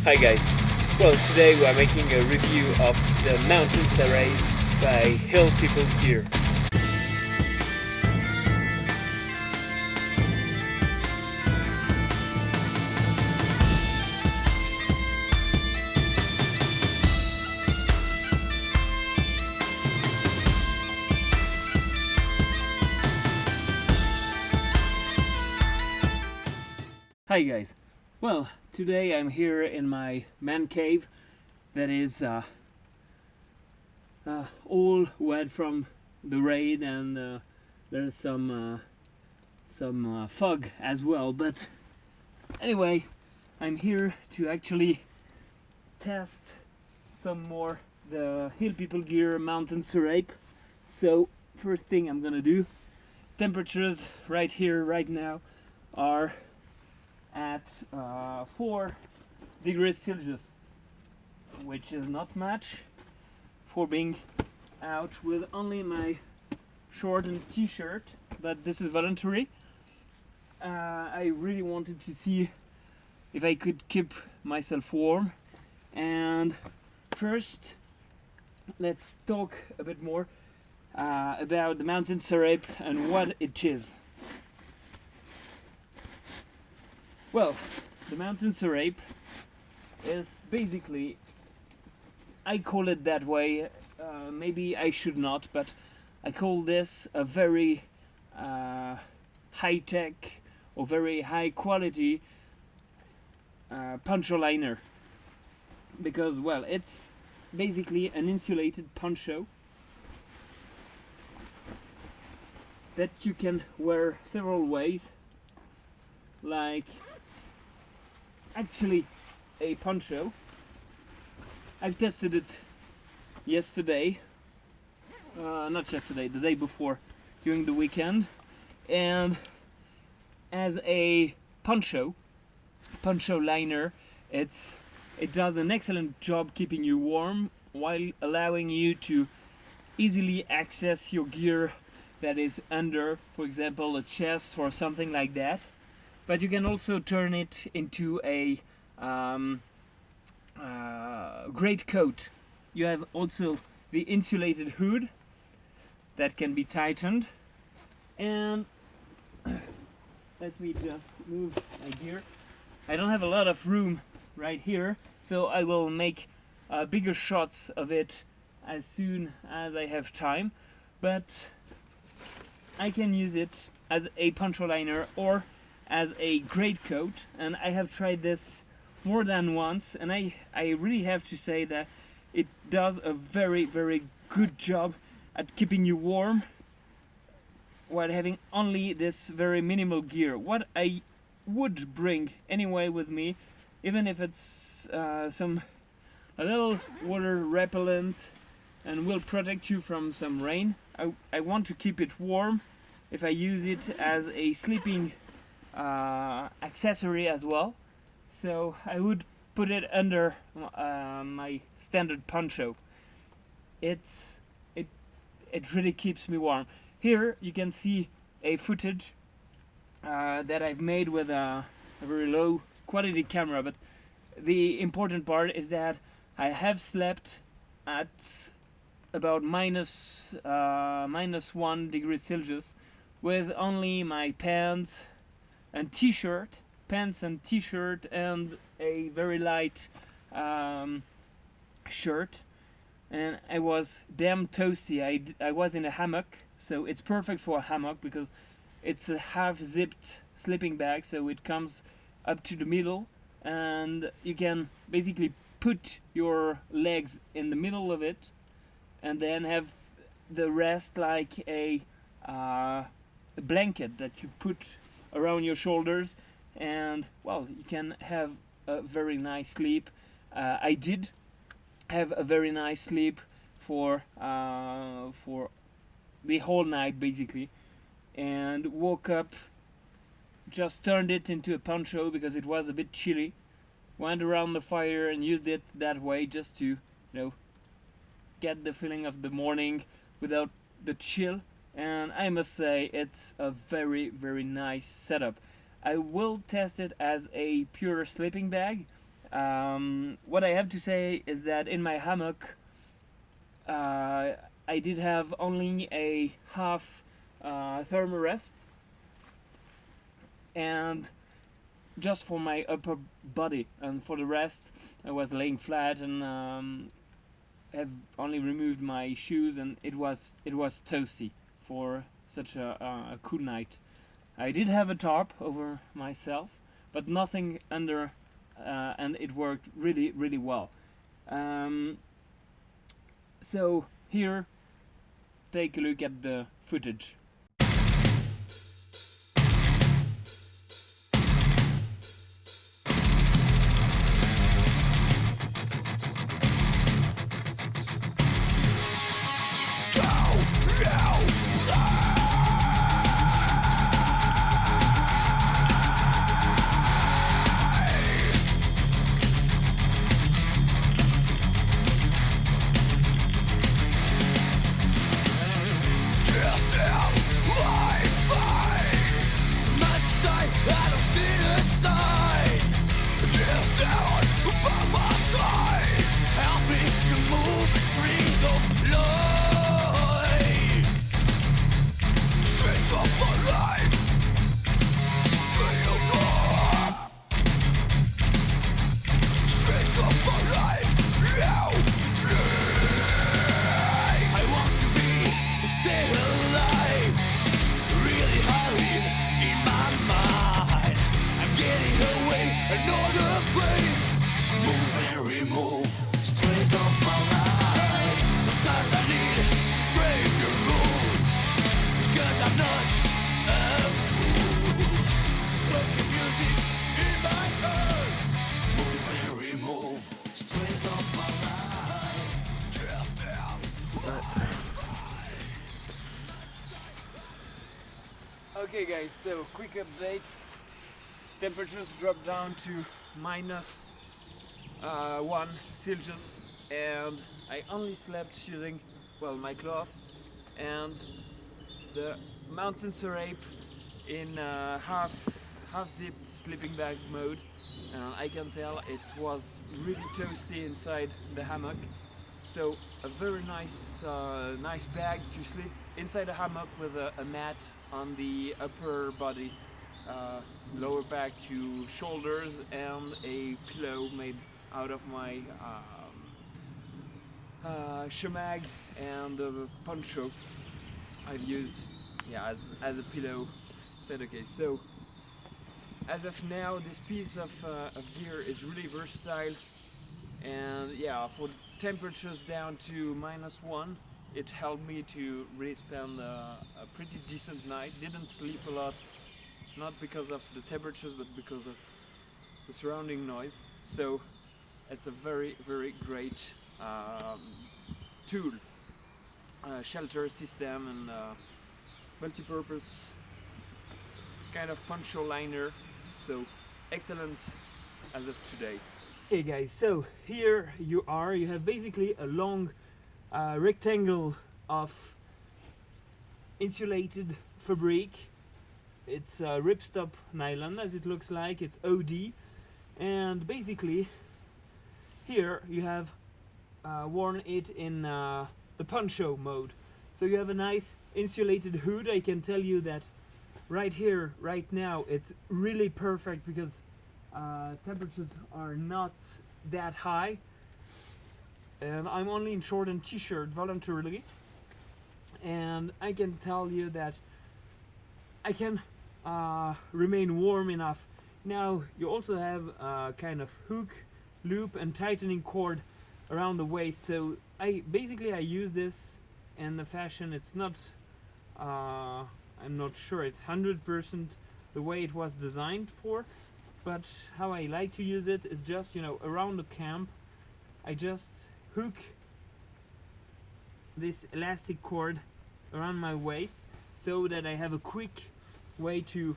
Hi guys. Well, today we are making a review of the Mountain Serape by Hill People Gear. Hi guys. Well, today I'm here in my man cave that is all wet from the rain, and there's some fog as well. But anyway, I'm here to actually test some more the Hill People Gear Mountain Serape. So first thing I'm gonna do, temperatures right here right now are at 4 degrees Celsius, which is not much for being out with only my short and t-shirt, but this is voluntary. I really wanted to see if I could keep myself warm, and first let's talk a bit more about the Mountain Serape and what it is. Well, the Mountain Serape is basically, I call it that way, maybe I should not, but I call this a very high-tech or very high-quality poncho liner, because, well, it's basically an insulated poncho that you can wear several ways, like actually a poncho. I've tested it yesterday, not yesterday, the day before, during the weekend, and as a poncho liner, it does an excellent job keeping you warm while allowing you to easily access your gear that is under, for example, a chest or something like that. But you can also turn it into a great coat. You have also the insulated hood that can be tightened, and let me just move my gear. I don't have a lot of room right here, so I will make bigger shots of it as soon as I have time, but I can use it as a poncho liner or as a great coat, and I have tried this more than once, and I really have to say that it does a very, very good job at keeping you warm while having only this very minimal gear. What I would bring anyway with me, even if it's a little water repellent and will protect you from some rain, I want to keep it warm if I use it as a sleeping accessory as well. So I would put it under my standard poncho. It really keeps me warm. Here you can see a footage that I've made with a very low quality camera, but the important part is that I have slept at about minus 1 degree Celsius with only my pants and t-shirt, and a very light shirt, and I was damn toasty. I was in a hammock, so it's perfect for a hammock because it's a half-zipped sleeping bag, so it comes up to the middle, and you can basically put your legs in the middle of it, and then have the rest like a blanket that you put around your shoulders, and well, you can have a very nice sleep. I did have a very nice sleep for the whole night basically, and woke up, just turned it into a poncho because it was a bit chilly, went around the fire and used it that way just to, get the feeling of the morning without the chill. And I must say it's a very, very nice setup. I will test it as a pure sleeping bag What I have to say is that in my hammock, I did have only a half thermal rest, and just for my upper body, and for the rest I was laying flat and have only removed my shoes, and it was toasty for such a cool night. I did have a tarp over myself, but nothing under, and it worked really well. So here, take a look at the footage. Okay guys, so quick update. Temperatures dropped down to minus 1 Celsius, and I only slept using, well, my cloth and the Mountain Serape in half zipped sleeping bag mode. I can tell it was really toasty inside the hammock. So a very nice bag to sleep inside a hammock with a mat on the upper body, lower back to shoulders, and a pillow made out of my shamag and poncho I've used, yeah, as a pillow. Okay, so as of now, this piece of gear is really versatile, and yeah, for temperatures down to -1, it helped me to really spend a pretty decent night. Didn't sleep a lot, not because of the temperatures, but because of the surrounding noise. So it's a very great tool, shelter system, and multi-purpose kind of poncho liner. So excellent as of today. Hey guys, so here you have basically a long rectangle of insulated fabric. It's ripstop nylon, as it looks like. It's OD, and basically here you have worn it in the poncho mode. So you have a nice insulated hood. I can tell you that right here, right now, it's really perfect because temperatures are not that high, and I'm only in short and t-shirt voluntarily, and I can tell you that I can remain warm enough. Now you also have a kind of hook, loop, and tightening cord around the waist. So I use this in the fashion. It's not I'm not sure it's 100% the way it was designed for, but how I like to use it is just, around the camp, I just hook this elastic cord around my waist so that I have a quick way to,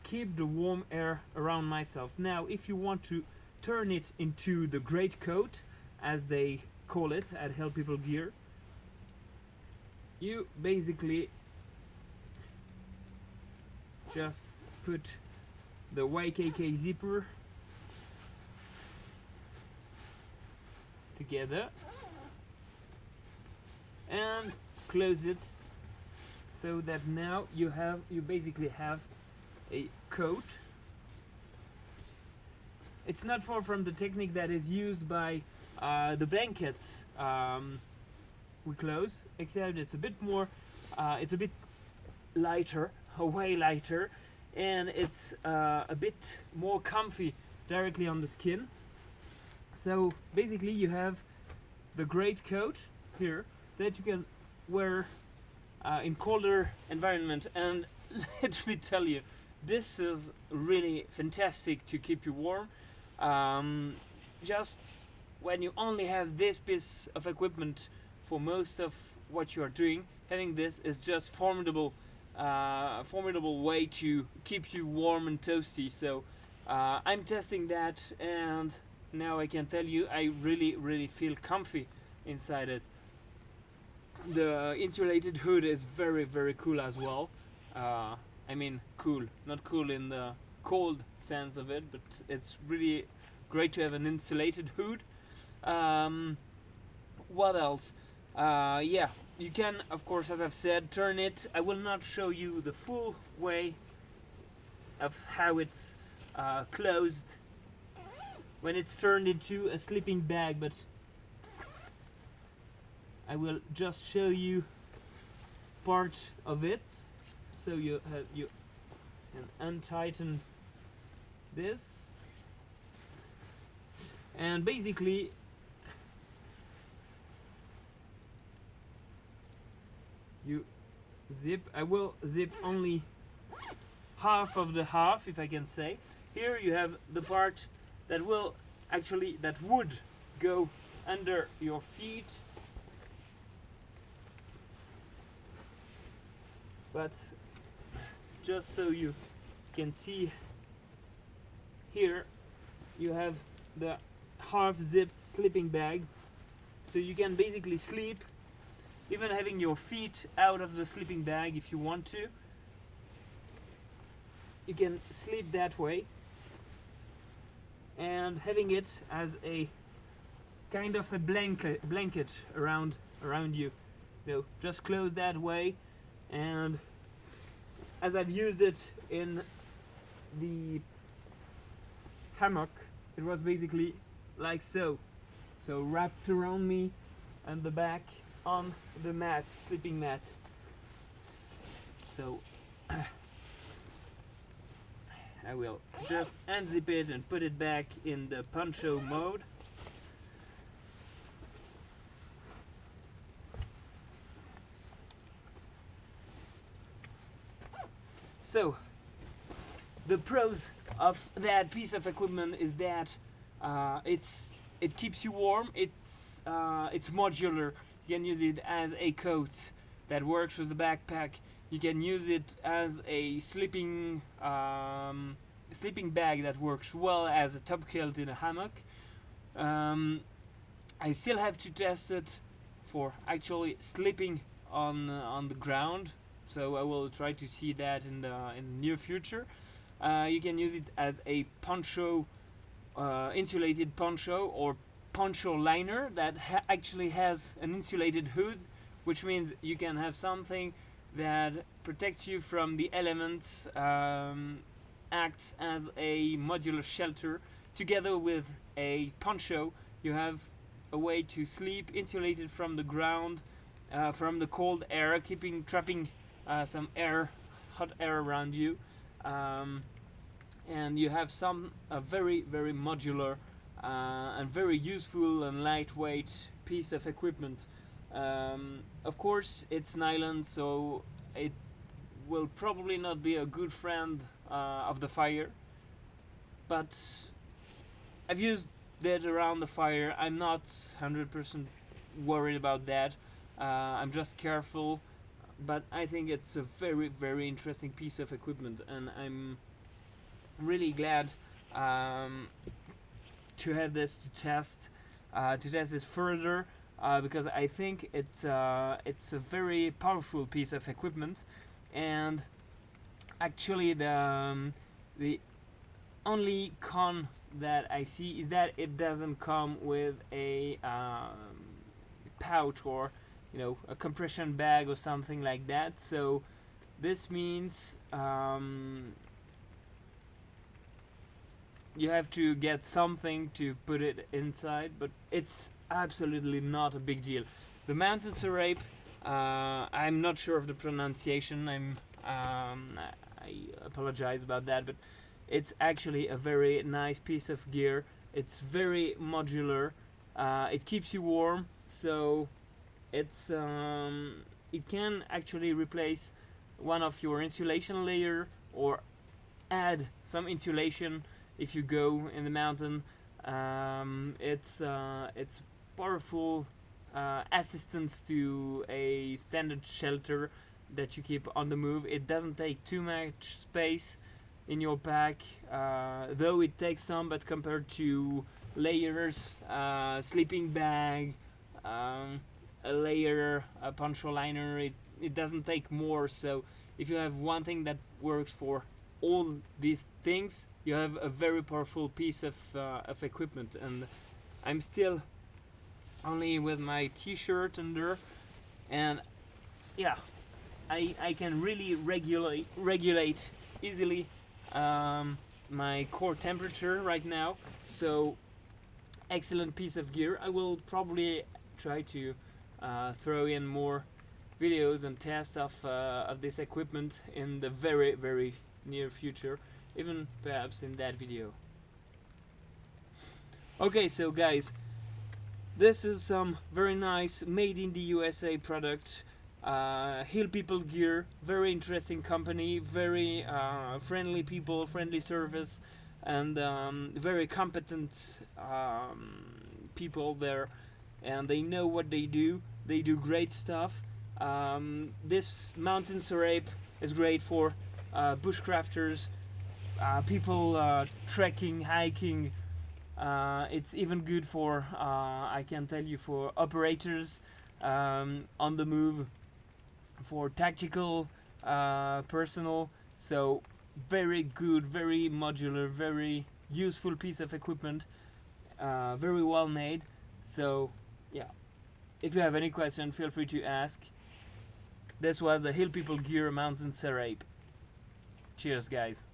keep the warm air around myself. Now, if you want to turn it into the great coat, as they call it at Help People Gear, you basically just put the YKK zipper together and close it, so that now you basically have a coat. It's not far from the technique that is used by the blankets we close, except it's a bit more, it's a bit lighter, way lighter, and it's a bit more comfy directly on the skin. So basically you have the great coat here that you can wear in colder environment, and let me tell you, this is really fantastic to keep you warm. Just when you only have this piece of equipment for most of what you are doing, having this is just formidable way to keep you warm and toasty. So I'm testing that, and now I can tell you I really feel comfy inside it. The insulated hood is very cool as well. I mean cool, not cool in the cold sense of it, but it's really great to have an insulated hood. What else? Yeah, you can, of course, as I've said, turn it. I will not show you the full way of how it's closed when it's turned into a sleeping bag, but I will just show you part of it. So you can untighten this, and basically you zip. I will zip only half of the half, if I can say. Here you have the part that will actually, that would go under your feet, but just so you can see, here you have the half zipped sleeping bag, so you can basically sleep even having your feet out of the sleeping bag. If you want to, you can sleep that way, and having it as a kind of a blanket around you. So just close that way, and as I've used it in the hammock, it was basically like so wrapped around me and the back on the mat, sleeping mat. So I will just unzip it and put it back in the poncho mode. So the pros of that piece of equipment is that it keeps you warm. It's modular. You can use it as a coat that works with the backpack. You can use it as a sleeping bag that works well as a top kilt in a hammock. I still have to test it for actually sleeping on the ground, so I will try to see that in the near future. You can use it as a poncho, insulated poncho or poncho liner that actually has an insulated hood, which means you can have something that protects you from the elements, acts as a modular shelter. Together with a poncho, you have a way to sleep insulated from the ground, from the cold air, trapping some hot air around you, and you have a very modular and very useful and lightweight piece of equipment. Of course, it's nylon, so it will probably not be a good friend of the fire, but I've used that around the fire. I'm not 100% worried about that. I'm just careful, but I think it's a very interesting piece of equipment, and I'm really glad to have this to test this further, because I think it's a very powerful piece of equipment. And actually the only con that I see is that it doesn't come with a pouch or a compression bag or something like that. So this means you have to get something to put it inside, but it's absolutely not a big deal. The Mountain Serape, I'm not sure of the pronunciation. I apologize about that, but it's actually a very nice piece of gear. It's very modular. It keeps you warm, so it's it can actually replace one of your insulation layer or add some insulation if you go in the mountain. It's powerful assistance to a standard shelter that you keep on the move. It doesn't take too much space in your pack, though it takes some, but compared to layers, sleeping bag, a layer, a poncho liner, it doesn't take more. So if you have one thing that works for all these things, you have a very powerful piece of equipment. And I'm still only with my t-shirt under, and yeah, I can really regulate easily my core temperature right now. So excellent piece of gear. I will probably try to throw in more videos and tests of this equipment in the very near future, even perhaps in that video. Okay, so guys, this is some very nice made in the USA product. Hill People Gear, very interesting company, very friendly people, friendly service, and very competent people there, and they know what they do. They do great stuff. This Mountain Serape is great for bushcrafters, people trekking, hiking. It's even good for, I can tell you, for operators on the move, for tactical personnel. So very good, very modular, very useful piece of equipment, very well made. So yeah, if you have any question, feel free to ask. This was a Hill People Gear Mountain Serape. Cheers, guys.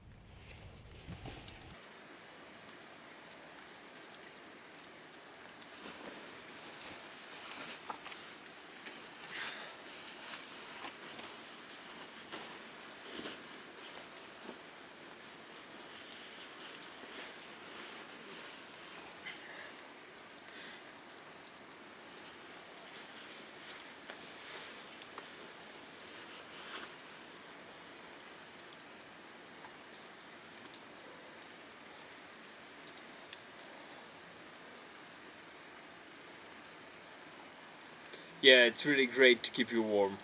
Yeah, it's really great to keep you warm.